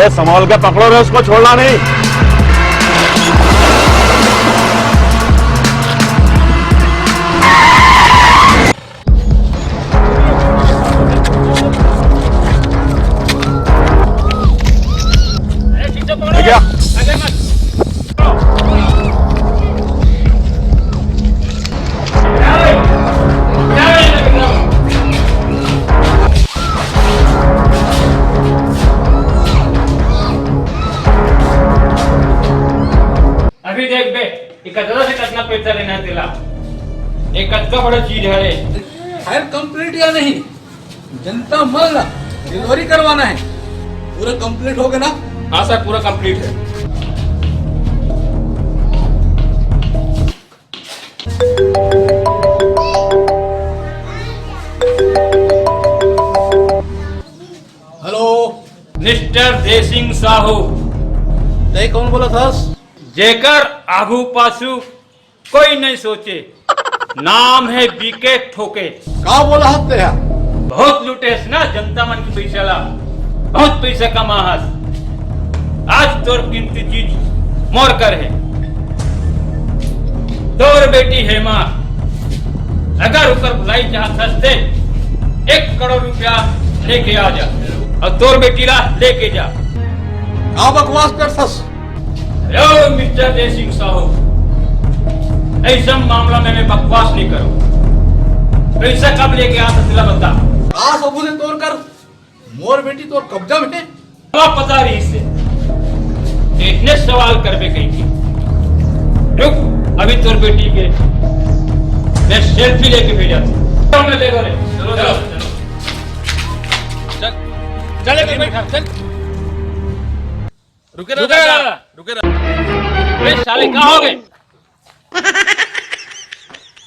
अरे संभाल के पकड़ो रे, उसको छोड़ना नहीं। क्या अभी देख बे, कचरा से कितना पैसा लेना है तेला? एक कचका बड़ा चीज है रे। फाइल कंप्लीट या नहीं? जनता माल डिलीवरी करवाना है। पूरा कंप्लीट हो गया ना? हाँ सर, पूरा कंप्लीट है। हेलो, मिस्टर देसिंग साहू, नहीं कौन बोला था? जेकर आगू पासू कोई नहीं सोचे। नाम है बीके ठोके। कहा बोला हत्ते है? बहुत लुटेस ना जनता मन की पैसा ला, बहुत पैसा कमा हस। आज तोर कीमती चीज मोर कर है। तोर बेटी हेमा अगर ऊपर भुलाई चाहत हस दे, 1 करोड़ रुपया लेके आ जा और तोर बेटी ला लेके जा। कहा बकवास कर सस? यो मिस्टर देसिंग साहू, ऐसा मामला में मैं बकवास नहीं करूं। पैसा कब लेके आ सकता बता? कहा सबूत है तोड़ कर? मोर बेटी तोर कब्जा में है। पता रही इससे इतने सवाल कर बे कहीं की। रुक, अभी तोर बेटी के मैं सेल्फी लेके भेजा था। ले रे, चलो चलो चल, चले चल। रुके साले कहाँ हो गए?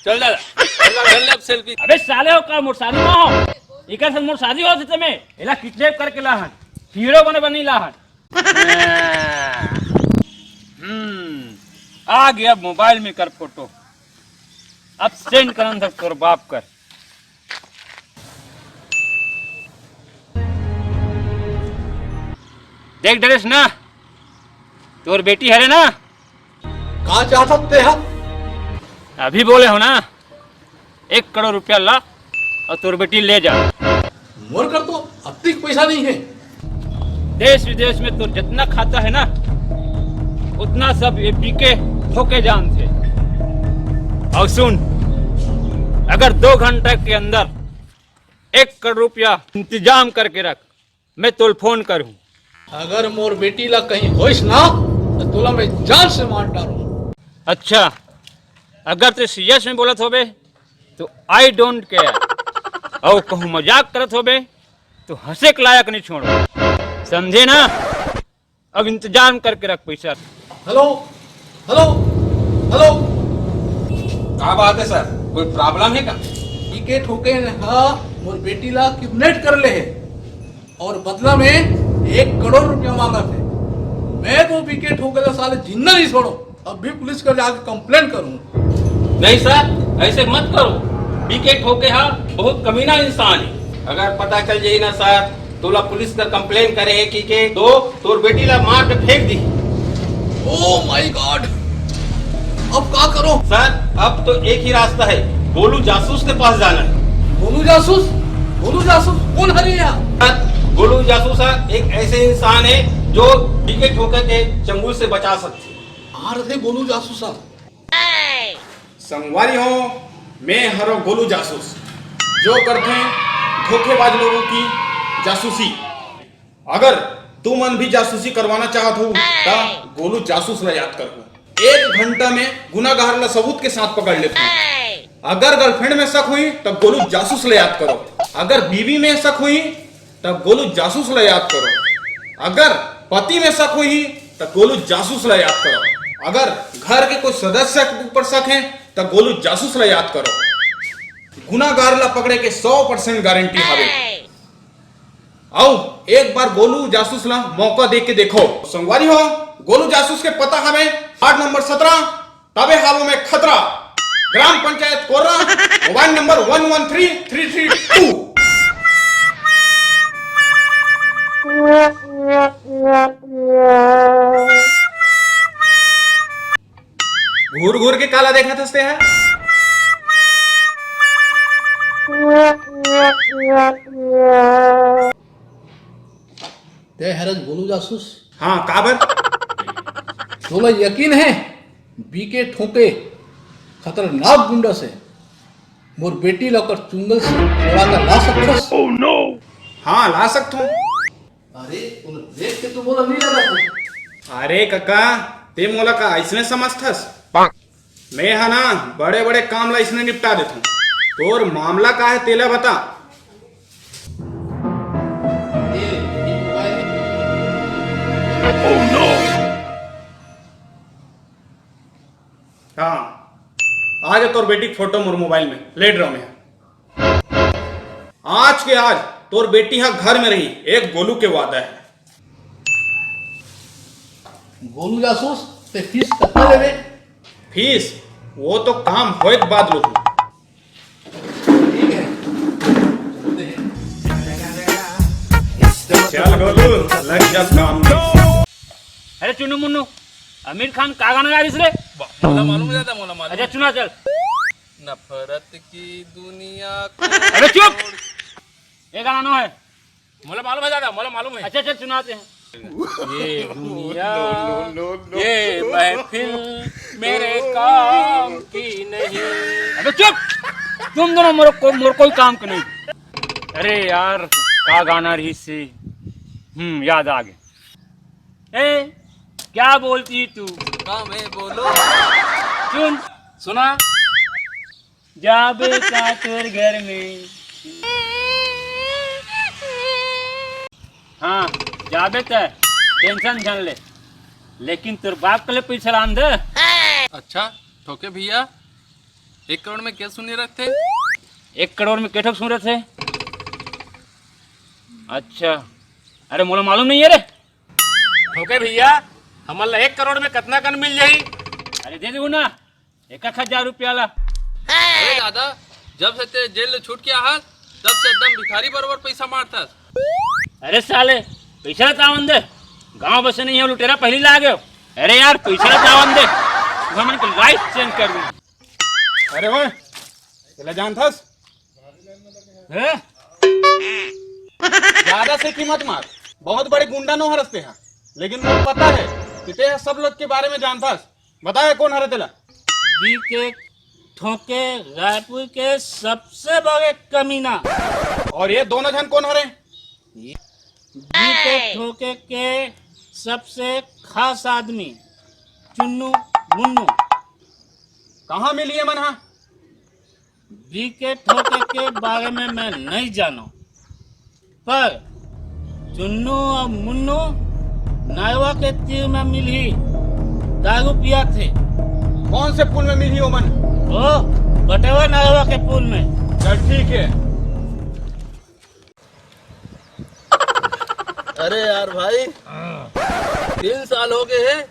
चल अब सेल्फी। अबे साले हो का मोर शादी हो? इकर से मोर शादी हो से में एला किडनैप करके लाहन, हीरो बनी लाहन। आ गया मोबाइल में कर फोटो। अब सेंड करन तक तोर बाप कर। देख डरेस ना, तोर बेटी है रे ना? कहा चाह सकते हैं? अभी बोले हो ना, 1 करोड़ रुपया ला और तोर बेटी ले जा। मोर कर तो अतिक पैसा नहीं है। देश विदेश में तो जितना खाता है ना, उतना सब ये बीके ठोके जान थे। और सुन, अगर 2 घंटा के अंदर 1 करोड़ रुपया इंतजाम करके रख, मैं तोल फोन करूं। अगर मोर बेटी ला कहीं होइस ना तो तोला मैं जान से मार डालूं। अच्छा, अगर ते सीरियस में बोलत होबे तो आई डोंट केयर, और कहूँ मजाक करत होबे तो हंसे के लायक नहीं छोड़ो, समझे ना? अब इंतजाम करके रख पैसा। हेलो हेलो हेलो, क्या बात है सर, कोई प्रॉब्लम है क्या? बीके ठोके ने हाँ मोर बेटी ला किडनैप कर ले है और बदला में 1 करोड़ रुपया मांगा थे। मैं तो बीके ठोके ला साले जिंदा नहीं छोड़ो। अब भी पुलिस कर जाके कंप्लेंट करूँ। नहीं सर, ऐसे मत करो। बीके ठोके हाँ बहुत कमीना इंसान है। अगर पता चल जाए ना सर, तोला पुलिस का कंप्लेन करे है कि के दो तोर बेटी ला मार के फेंक दी। ओह माय गॉड, अब क्या करो? सर अब तो एक ही रास्ता है, गोलू जासूस के पास जाना है। गोलू जासूस? गोलू जासूस कौन है यहाँ? सर गोलू जासूस एक ऐसे इंसान है जो बीके ठोके के चंगुल से बचा सकते। थे गोलू जासूस संगवारी हो, मैं हरो गोलू जासूस जो करते हैं धोखेबाज लोगों की जासूसी। अगर तू मन भी जासूसी करवाना चाहत हो तो गोलू जासूस ला याद करो। 1 घंटा में गुनाहगार ला सबूत के साथ पकड़ लेते हैं। अगर गर्लफ्रेंड में शक हुई तो गोलू जासूस ला याद करो। अगर बीवी में शक हुई तो गोलू जासूस ला याद करो। अगर पति में शक हुई तो गोलू जासूस ला याद करो। अगर घर के कोई सदस्य के ऊपर शक है तो गोलू जासूस ला याद करो। गुनाहगार ला पकड़े के 100% गारंटी हवे। आओ एक बार गोलू जासूस ला मौका दे के देखो। संगवारी हो, गोलू जासूस के पता हमें वार्ड नंबर 17 तबे हालों में खतरा, ग्राम पंचायत कोर्रा, मोबाइल नंबर 113332। घूर के काला देखा थसते हैं। ते हैरज गोलू जासूस, हाँ काबर? तोला यकीन है बीके ठोके खतरनाक गुंडा से मोर बेटी लकर चुंगल से छोड़ा कर ला सकथस? हाँ ला सकता हूँ। अरे तूने देख के तो बोला नहीं लगा था। अरे काका ते मोला का इसने समझथस? मैं है ना बड़े बड़े काम ला इसने निपटा देता हूँ। तोर मामला का है तेला बता। ये मोबाइल हाँ आज तोर बेटी की फोटो मोर मोबाइल में लेट रहा मैं। आज के आज तोर बेटी हा घर में रही एक गोलू के वादा है। गोलू जासूस ते फीस कितना लेवे? फीस वो तो काम होए के बाद लो। ठीक है चलते हैं। चल गोलू लग जा काम में। अरे चुन्नू मुन्नू, आमिर खान का गाना गा रही रे? मोला मालूम है, मोला मालूम अच्छा चुना चल। नफरत की दुनिया अरे चुप, ये गाना नो है। मोला मालूम है दादा, मोला मालूम है। अच्छा चल सुनाते हैं। ये दुनिया ये महफिल मेरे काम की नहीं। अबे चुप, तुम दोनों मोर कोई काम का नहीं। अरे यार का गाना रही से याद आ गया। ए क्या बोलती तू? हाँ मैं बोलो। सुन सुना? जा बेटा तेरे घर में। हाँ जा बेटा टेंशन झन ले, लेकिन तेरे बाप के लिए पैसा लान दे। अच्छा ठोके भैया, 1 करोड़ में क्या सुने रखते? 1 करोड़ में कैठक सुन रहे थे? अच्छा अरे मोला मालूम नहीं है रे। ठोके भैया हमारा 1 करोड़ में कितना कन मिल जाई? अरे दे दू ना 1,000 रुपया ला। अरे दादा जब से ते जेल छूट के आहत तब से एकदम भिखारी बराबर पैसा मारता। अरे साले पैसा चावन दे, गांव बसे नहीं है लुटेरा पहली ला गयो। अरे यार पैसा चावन दे, मन को लाइफ चेंज कर दूं। अरे वो तेला जानथस? हैं? ज्यादा से कीमत मार, बहुत बड़े गुंडा नो हरसते हैं, लेकिन मुझे पता है कि ते सब लोग के बारे में जानथस। बताया कौन हरे तेला? बीके ठोके रायपुर के सबसे बड़े कमीना। और ये दोनों जन कौन हरे? बीके ठोके के सबसे खास आदमी चुन्नू मुन्नू। कहाँ मिली है मना? बीके ठोके के बारे में मैं नहीं जानो, पर चुन्नू और मुन्नू नायवा के तीर में मिली दारू पिया थे। कौन से पुल में मिली हो मन? ओ बटेवा नायवा के पुल में। चल ठीक है। अरे यार भाई 3 साल हो गए हैं,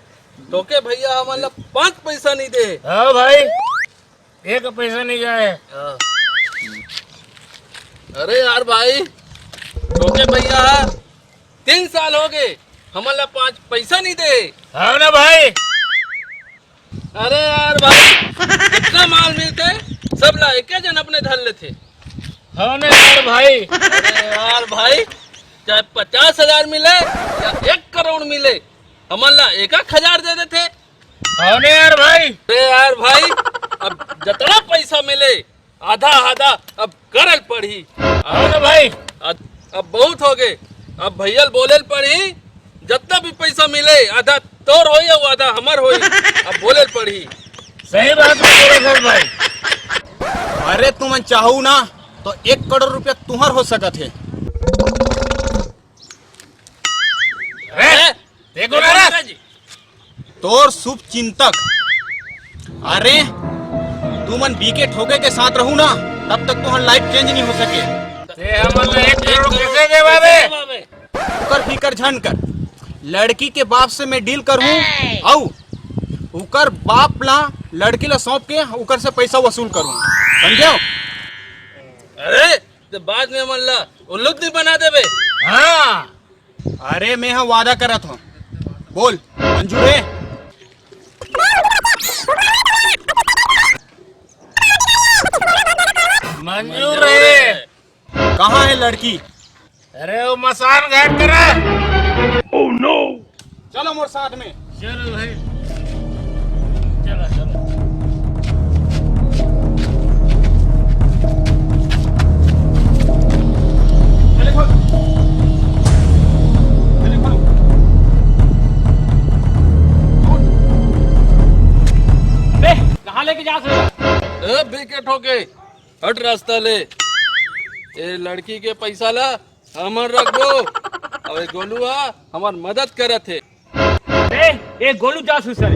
ठोके भैया हमारा 5 पैसा नहीं दे। हाँ भाई 1 पैसा नहीं जाए। अरे यार भाई ठोके भैया 3 साल हो गए हमारा 5 पैसा नहीं दे। हाँ ना भाई। अरे यार भाई कितना माल मिलते सब ला एक जन अपने धर लेते। हाँ ना यार भाई। अरे यार भाई चाहे 50,000 मिले या 1 करोड़ मिले हमारा 1,000 दे देते। हाँ ना यार भाई। अरे यार भाई अब जितना पैसा मिले आधा आधा अब करल पड़ी। हाँ ना भाई। अब बहुत हो गए, अब भैया बोले पड़ी जितना भी पैसा मिले आधा तोर होई और आधा हमर होई। अब बोले पड़ी। सही बात बोले सर भाई। अरे तुम चाहू ना तो 1 करोड़ रुपया तुम्हार हो सकत है। देखो ना जी तोर शुभ चिंतक। अरे तू मन बीके ठोके के साथ रहू ना तब तक तुम्हार लाइफ चेंज नहीं हो सके। ते हमन 1 करोड़ कैसे देवा बे? उकर फिकर झन कर, लड़की के बाप से मैं डील करूं औ उकर बाप ला लड़की ला सौंप के उकर से पैसा वसूल करूं, समझो? अरे तो बाद में मल्ला उल्लू नहीं बना देवे। हाँ अरे मैं हाँ वादा करत हूँ, बोल मंजूर है? मंजूर है। कहाँ है लड़की? अरे वो मसान घाट करा। चलो मोर साथ में। चलो भाई, चलो चलो। बे कहाँ लेके जा रहे? बीके ठोके हट रास्ता ले। ए लड़की के पैसा ला हमर रखबो और ए गोलुआ हमार मदद करत है। बे ये गोलू जासूस है,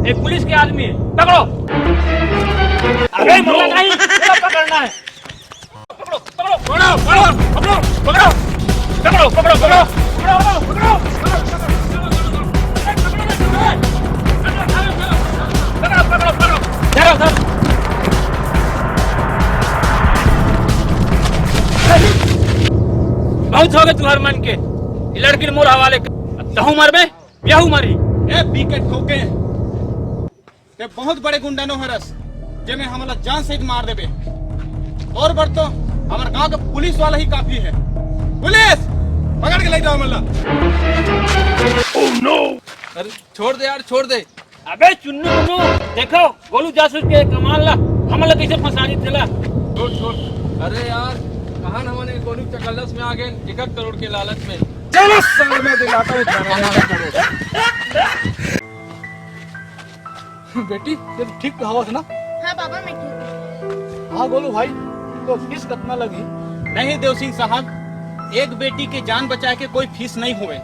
ये पुलिस के आदमी है, पकड़ो। अबे मुझे नहीं, मुझे पकड़ना है। पकड़ो पकड़ो पकड़ो पकड़ो पकड़ो पकड़ो पकड़ो पकड़ो पकड़ो बहुत हो गए तुम्हारे मन के। ये लड़की मोर हवाले तहु मर में ब्याहू मरी। ए बीके ठोके ते बहुत बड़े गुंडा नो हरस जे में हमला जान सहित मार देबे। और बढ़ तो हमार गांव के पुलिस वाला ही काफी है। पुलिस पकड़ के ले जाओ मल्ला। अरे छोड़ दे यार, छोड़ दे। अबे चुन्नू मुन्नू देखो गोलू जासूस के कमाल ला हमला कैसे फंसानी चला। छोड़ छोड़। अरे यार कहाँ हमने गोलू चकल्लस में आ गए 1 करोड़ के लालच में। चलो साल में दिलाता हूँ बेटी ये तो ठीक कहावत है ना? हाँ बाबा मैं ठीक हूँ। हाँ गोलू भाई, तो फीस कितना लगी? नहीं देव सिंह साहब, एक बेटी के जान बचा के कोई फीस नहीं हुए।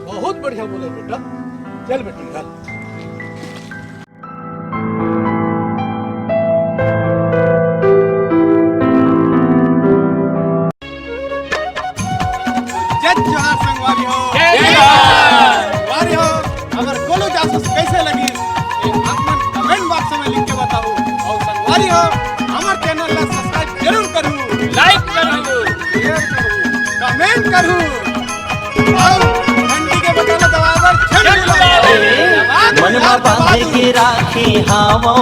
बहुत बढ़िया बोले बेटा। चल बेटी घर। जय जोहार संगवारी हो। संगवारी हो। अगर गोलू जासूस कैसे लगी अपन कमेंट बॉक्स में लिख के बताओ। और संगवारी हो हमारे चैनल ला सब्सक्राइब जरूर करूँ, लाइक करो, शेयर करूँ, कमेंट करूँ और घंटी के बटन दबाकर मन बांधे के राखी हाँ वो